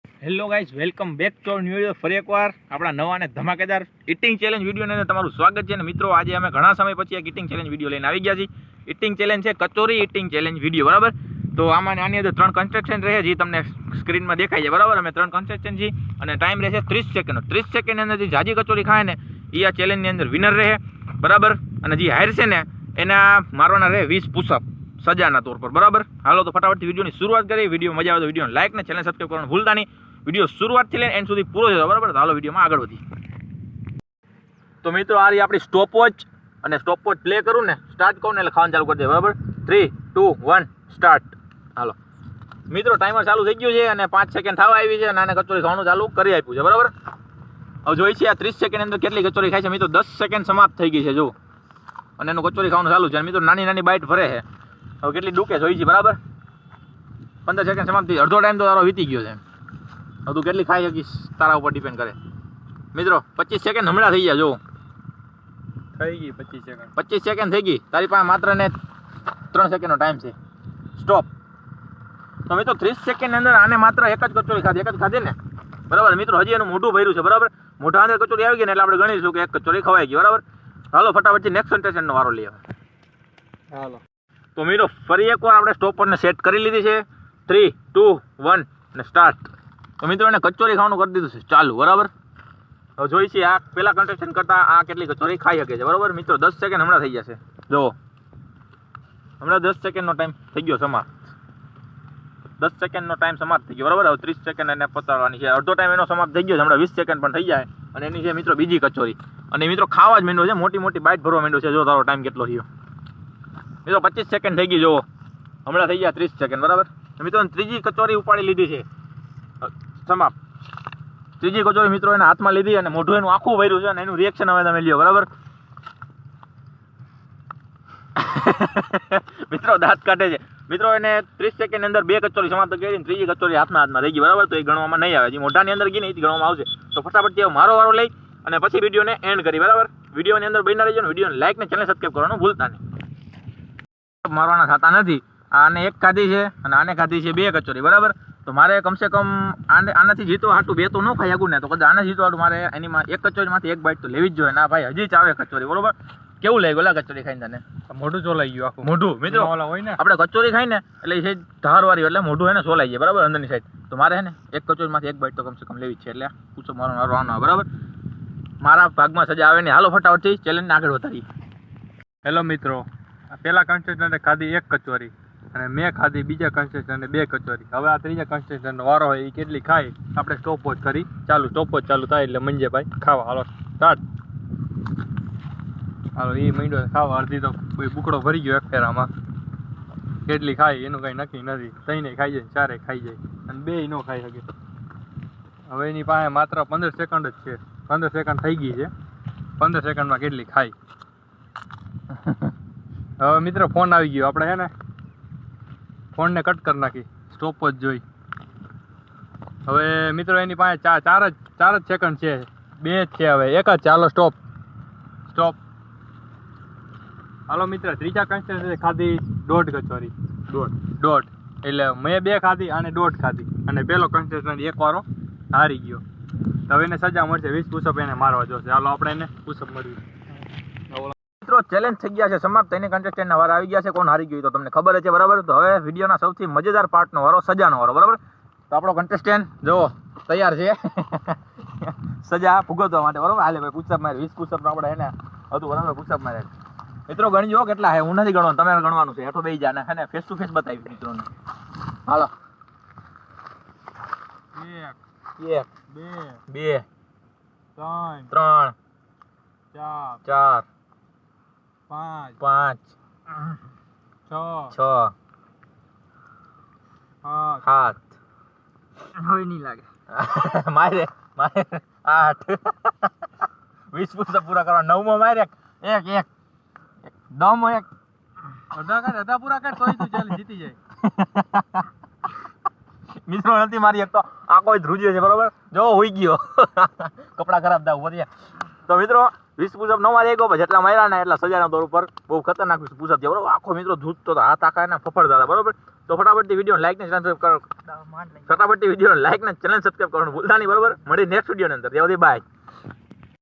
Hello guys, welcome back to new video. ફરી એકવાર આપણા નવા અને ધમાકેદાર ઇટિંગ ચેલેન્જ વિડીયોને તમારું સ્વાગત છે. અને મિત્રો, આજે અમે ઘણા સમય પછી એક ઇટિંગ ચેલેન્જ વિડીયો લઈને આવી ગયા છીએ. ઇટિંગ ચેલેન્જ છે કચોરી ઇટિંગ ચેલેન્જ વિડીયો, બરાબર? તો આની અંદર 3 કન્સ્ટ્રક્શન રહે, જે તમને સ્ક્રીનમાં દેખાય છે, બરાબર? અમે 3 કન્સ્ટ્રક્શન છે અને ટાઈમ રહેશે 30 સેકન્ડનો. 30 સેકન્ડની અંદર જે જાજી કચોરી ખાય ને એ આ ચેલેન્જની અંદર વિનર રહે, બરાબર? અને જે હારશે ને એના મારવાના રહે 20 પુશઅપ સજાના તौर પર, બરાબર? હાલો તો ફટાફટથી વિડીયોની શરૂઆત કરીએ. વિડીયો મજા આવે તો વિડીયોને લાઈક ને ચેનલ સબસ્ક્રાઈબ કરવાનું ભૂલતા નહીં. વિડીયો શરૂઆતથી લઈને એન્ડ સુધી પૂરો થયો, બરાબર? તો હાલો વિડીયોમાં આગળ વધી. તો મિત્રો, આ આપણી સ્ટોપવોચ, અને સ્ટોપવોચ પ્લે કરું ને, સ્ટાર્ટ કહું ને એટલે ખાવાનું ચાલુ કરી દે, બરાબર? 3, 2, 1 સ્ટાર્ટ. હાલો મિત્રો, ટાઈમર ચાલુ થઈ ગયું છે અને 5 સેકન્ડ થવા આવી છે અને આને કચોરી ખાવાનું ચાલુ કરી આપ્યું છે, બરાબર? હવે જોઈ છે આ 30 સેકન્ડ અંદર કેટલી કચોરી ખાય છે. મિત્રો 10 સેકન્ડ સમાપ્ત થઈ ગઈ છે, જો, અને એનું કચોરી ખાવાનું ચાલુ છે. અને મિત્રો, નાની નાની બાઇટ ભરે છે. હવે કેટલી ડૂકે જોઈ છે, બરાબર? 15 સેકન્ડ સમાપ્ત થઈ, અડધો ટાઈમ તો તારો વીતી ગયો છે. હવે તું કેટલી ખાઈ શકીશ તારા ઉપર ડિપેન્ડ કરે. મિત્રો 25 સેકન્ડ હમણાં થઈ ગયા, જો થઈ ગઈ 25 સેકન્ડ. 25 સેકન્ડ થઈ ગઈ. તારી પાસે માત્ર ને 3 સેકન્ડનો ટાઈમ છે. સ્ટોપ. તો મિત્રો 30 સેકન્ડ અંદર આને માત્ર એક જ ખાધી ને, બરાબર? મિત્રો હજી એનું મોઢું ભર્યું છે, બરાબર? મોઢા અંદર કચોરી આવી ગઈ ને એટલે આપણે ગણીશું કે એક કચોરી ખવાઈ ગઈ, બરાબર? હાલો ફટાફટથી નેક્સ્ટ કન્ટેસ્ટન્ટનો વારો લઈએ. હાલો તો મિત્રો, ફરી એકવાર આપણે સ્ટોપરને સેટ કરી લીધી છે. 3, 2, 1 ને સ્ટાર્ટ. તો મિત્રો, એને કચોરી ખાવાનું કરી દીધું છે ચાલુ, બરાબર? હવે જોઈ છે આ પેલા કન્ટેસ્ટન્ટ કરતાં આ કેટલી કચોરી ખાઈ શકે છે, બરાબર? મિત્રો 10 સેકન્ડ હમણાં થઈ જશે, જો હમણાં 10 સેકન્ડનો ટાઈમ થઈ ગયો સમાપ્ત. 10 સેકન્ડનો ટાઈમ સમાપ્ત થઈ ગયો, બરાબર? હવે 30 સેકન્ડ એને પતાવવાની છે. અડધો ટાઈમ એનો સમાપ્ત થઈ ગયો છે, હમણાં 20 સેકન્ડ પણ થઈ જાય અને એની છે મિત્રો બીજી કચોરી. અને મિત્રો ખાવા જ માંડ્યો છે, મોટી મોટી બાઇટ ભરવા માંડ્યો છે. જો તારો ટાઈમ કેટલો થયો મિત્રો, 25 સેકન્ડ થઈ ગઈ, જો હમણાં થઈ ગયા 30 સેકન્ડ, બરાબર? મિત્રો ત્રીજી કચોરી ઉપાડી લીધી છે, સમાપ્ત. ત્રીજી કચોરી મિત્રો એના હાથમાં લીધી અને મોઢું એનું આખું ભર્યું છે અને એનું રિએક્શન હવે તમે લ્યો, બરાબર? મિત્રો દાંત કાઢે છે. મિત્રો એને 30 સેકન્ડ અંદર 2 કચોરી સમાપ્ત કરી અને ત્રીજી કચોરી હાથમાં થઈ ગઈ, બરાબર? તો એ ગણવામાં નહીં આવે. જે મોઢાની અંદર ગઈ ને એ ગણવામાં આવશે. તો ફટાફટ મારો વારો લઈ અને પછી વિડીયોને એન્ડ કરી, બરાબર? વિડીયોની અંદર બન્યા રહેજો. વિડીયોને લાઈક ને ચેનલ સબસ્ક્રાઈબ કરવાનું ભૂલતા નહીં. મારવાના થતા નથી. આને એક ખાધી છે અને આને ખાધી છે 2 કચોરી, બરાબર? તો મારે કમસે કમ આનાથી જીતવા હાટું 2 તો ન ખાઈ શકું ને, તો કદાચ આને જીતવા હાટું મારે એની એક કચોરીમાંથી 1 બાઈટ તો લેવી જ જોઈએ. ના ભાઈ, હજી ચાવે કચોરી, બરોબર? કેવું લાગ્યું ઓલા કચોરી ખાઈને તને? મોઢું ચોલાઈ ગયું આખું. મોઢું મિત્રો ઓલા હોય ને, આપણે કચોરી ખાઈ ને એટલે એ ધારવાળી એટલે મોઢું એને સોલાઈ જાય, બરાબર? અંદરની સાઈડ. તો મારે છે ને એક કચોરીમાંથી 1 બાઈટ તો કમસે કમ લેવી જ છે. એટલે પૂછો મારો આનો, બરાબર? મારા ભાગમાં સજા આવે ને. હાલો ફટાફટથી ચેલેન્જને આગળ વધારીએ. હેલો મિત્રો, પેલા કન્સ્ટેસ્ટન્ટે ખાધી 1 કચોરી અને મેં ખાધી બીજા કન્સ્ટેસ્ટન્ટે 2 કચોરી. હવે આ ત્રીજા કન્સ્ટેસ્ટન્ટનો વારો હોય, એ કેટલી ખાય આપણે સ્ટોપવોચ કરી ચાલુ. સ્ટોપવોચ ચાલુ થાય એટલે મંજે ભાઈ ખાવા. હાલો સ્ટાર્ટ. હાલો એ માંડ્યો ખાવા. અડધી તો કોઈ બુકડો ભરી ગયો એક ફેરામાં. કેટલી ખાય એનું કંઈ નક્કી નથી. 3 ખાઈ જાય, 4 ખાઈ જાય અને 2 ન ખાઈ શકે. હવે એની પાસે માત્ર 15 સેકન્ડ જ છે. 15 સેકન્ડ થઈ ગઈ છે. 15 સેકન્ડમાં કેટલી ખાય. હવે મિત્રો ફોન આવી ગયો. આપણે છે ને ફોનને કટ કરી નાખી, સ્ટોપવોચ જોઈ. હવે મિત્રો એની પાસે 4 જ સેકન્ડ છે. 2 જ છે, હવે 1 જ. ચાલો સ્ટોપ. હાલો મિત્ર, ત્રીજા કન્સ્ટેસ્ટન્ટે ખાધી 1.5 કચોરી. 1.5 એટલે મેં 2 ખાધી અને 1.5 ખાધી અને પેલો કન્સ્ટેસ્ટન્ટ એક વારો હારી ગયો. હવે એને સજા મળશે. 20 પુશઅપ એને મારવા જોશે. હાલો આપણે એને પુશઅપ મળ્યું. મિત્રો ચેલેન્જ થઈ ગયા છે સમાપ્ત. એને કન્ટેસ્ટન્ટના વારો આવી ગયા છે. કોણ હારી ગયું તો તમને ખબર છે, બરાબર? તો હવે વિડીયોના સૌથી મજેદાર પાર્ટનો વારો, સજાનો વારો, બરાબર? તો આપણો કન્ટેસ્ટન્ટ જો તૈયાર છે સજા ભૂગવવા માટે, બરાબર? હાલે ભાઈ પુશઅપ મારે. 20 પુશઅપ આપણે એને હતું, બરાબર? પુશઅપ મારે. મિત્રો ગણજો કેટલા હે, હું નથી ગણવાનું, તમે ગણવાનું છે. હેઠો બેસી જા ને, હે ને ફેસ ટુ ફેસ બતાવી મિત્રોને. હાલો 1, 2, 3, 4, 5, 6, 7. હવે નહીં લાગે. મારે 8. 20 પુશઅપ પૂરા કરવા. 9મો મારે 1. 10મો 1. અડધા પૂરા કર તોય તું ચાલે જીતી જાય. મિત્રો નથી મારી એક તો આ કોઈ ધ્રુજ્યો છે, બરોબર? જો હોઈ ગયો કપડા ખરાબ થા ઉપર. તો મિત્રો 20 પુશઅપ ન મારી ગયો જેટલા માર્યા ને એટલા સજાના દોર ઉપર બહુ ખતરનાક પુશઅપ થયા બરોબર. આખો મિત્રો ધૂતતો હતો, હાથ આખા એને ફફડતા હતા બરોબર. તો ફટાફટથી વિડીયો લાઈક ને ચેનલ સબસ્ક્રાઇબ કરો, ફટાફટથી વિડીયો લાઈક ને ચેનલ સબસ્ક્રાઇબ કરવાનું ભૂલતા નહીં બરોબર. મળી નેક્સ્ટ વિડીયો ની અંદર. ત્યાં સુધી બાય.